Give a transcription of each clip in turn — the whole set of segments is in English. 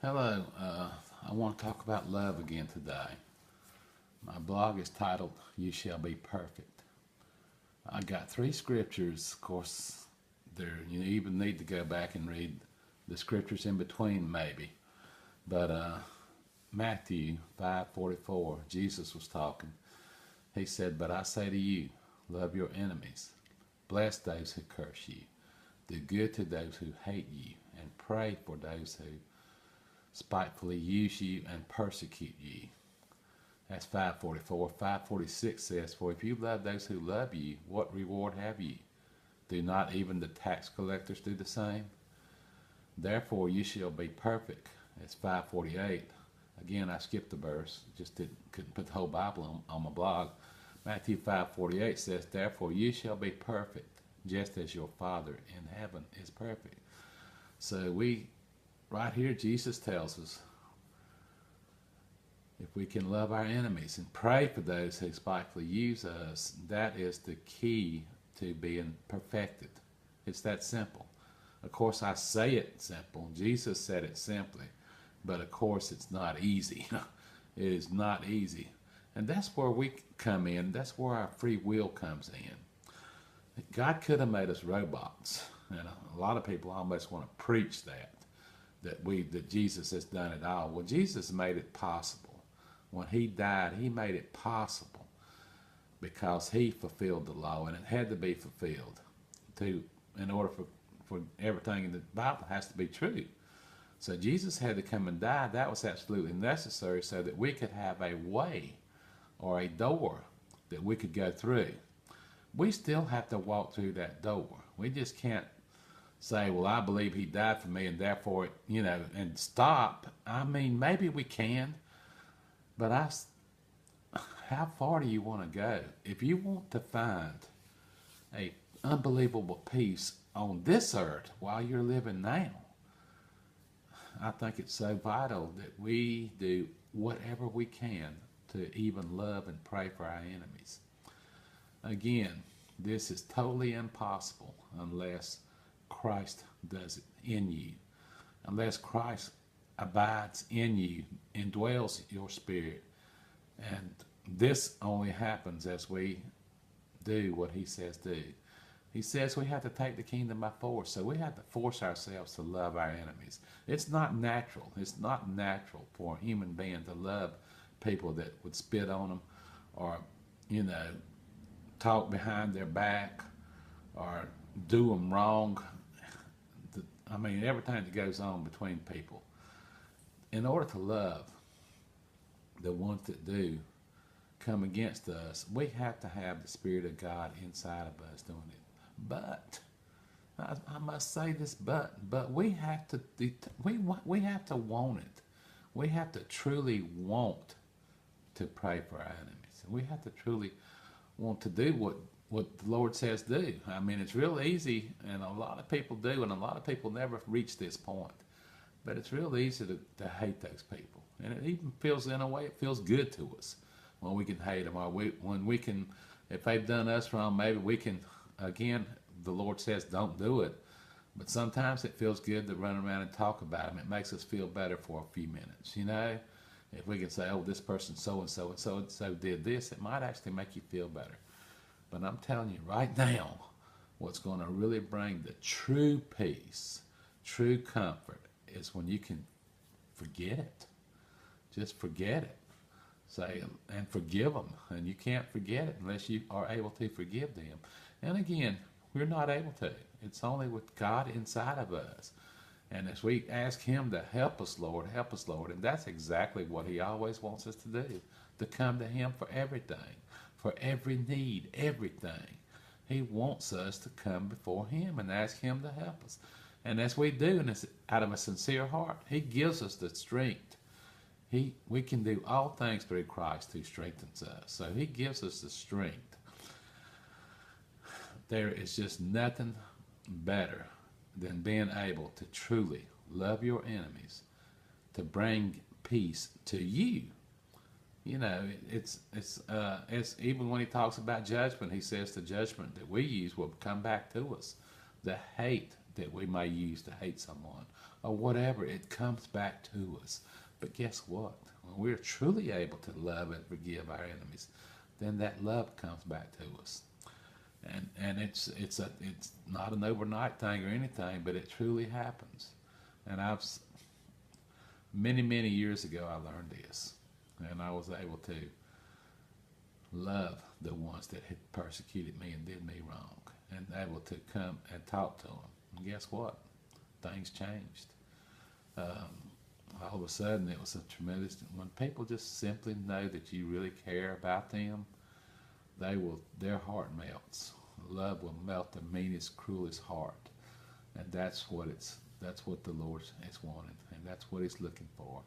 Hello, I want to talk about love again today. My blog is titled, You Shall Be Perfect. I got three scriptures. Of course, you even need to go back and read the scriptures in between maybe. But Matthew 5:44, Jesus was talking. He said, But I say to you, love your enemies. Bless those who curse you. Do good to those who hate you, and pray for those who spitefully use you and persecute you. That's 5:44. 5:46 says, For if you love those who love you, what reward have you? Do not even the tax collectors do the same? Therefore you shall be perfect. That's 5:48. Again, I skipped a verse, couldn't put the whole Bible on my blog. Matthew 5:48 says, Therefore you shall be perfect, just as your Father in heaven is perfect. So right here, Jesus tells us if we can love our enemies and pray for those who spitefully use us, that is the key to being perfected. It's that simple. Of course, I say it simple. Jesus said it simply. But of course, it's not easy. It is not easy. And that's where we come in. That's where our free will comes in. God could have made us robots. And a lot of people almost want to preach that Jesus has done it all. Well, Jesus made it possible. When he died, he made it possible because he fulfilled the law, and it had to be fulfilled in order for everything in the Bible has to be true. So Jesus had to come and die. That was absolutely necessary so that we could have a way or a door that we could go through. We still have to walk through that door. We just can't say, well, I believe he died for me and therefore, and stop. I mean, maybe we can, but how far do you want to go? If you want to find a unbelievable peace on this earth while you're living now, I think it's so vital that we do whatever we can to even love and pray for our enemies. Again, this is totally impossible unless Christ does it in you. Unless Christ abides in you, indwells your spirit. And this only happens as we do what he says do. He says we have to take the kingdom by force, so we have to force ourselves to love our enemies. It's not natural. It's not natural for a human being to love people that would spit on them or, talk behind their back or do them wrong. I mean, everything that goes on between people. In order to love the ones that do come against us, we have to have the Spirit of God inside of us doing it. But I must say this, but we have to have to want it. We have to truly want to pray for our enemies. We have to truly want to do what the Lord says do. I mean, it's real easy, and a lot of people do, and a lot of people never reach this point. But it's real easy to hate those people, and it even feels, in a way, it feels good to us when we can hate them, or when we can, if they've done us wrong, maybe we can. Again, the Lord says don't do it, but sometimes it feels good to run around and talk about them. It makes us feel better for a few minutes, If we can say, oh, this person so-and-so and so-and-so did this, it might actually make you feel better. But I'm telling you right now, what's going to really bring the true peace, true comfort, is when you can forget it. Just forget it. Say, and forgive them. And you can't forget it unless you are able to forgive them. And again, we're not able to. It's only with God inside of us. And as we ask him to help us, Lord, and that's exactly what he always wants us to do, to come to him for everything, for every need, everything. He wants us to come before him and ask him to help us. And as we do, and it's out of a sincere heart, he gives us the strength. We can do all things through Christ who strengthens us. So he gives us the strength. There is just nothing better than being able to truly love your enemies, to bring peace to you. It's even when he talks about judgment, he says the judgment that we use will come back to us. The hate that we may use to hate someone, or whatever, it comes back to us. But guess what? When we're truly able to love and forgive our enemies, then that love comes back to us. And it's not an overnight thing or anything, but it truly happens. And many years ago I learned this, and I was able to love the ones that had persecuted me and did me wrong, and able to come and talk to them. And guess what? Things changed. All of a sudden, it was a tremendous. When people just simply know that you really care about them, their heart melts. Love will melt the meanest, cruelest heart, and that's what the Lord is wanting, and that's what He's looking for.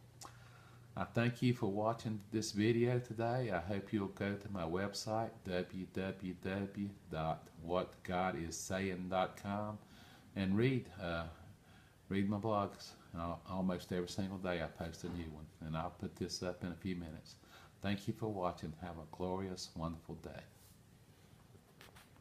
I thank you for watching this video today. I hope you'll go to my website, www.whatgodissaying.com, and read my blogs. Almost every single day I post a new one, and I'll put this up in a few minutes. Thank you for watching. Have a glorious, wonderful day.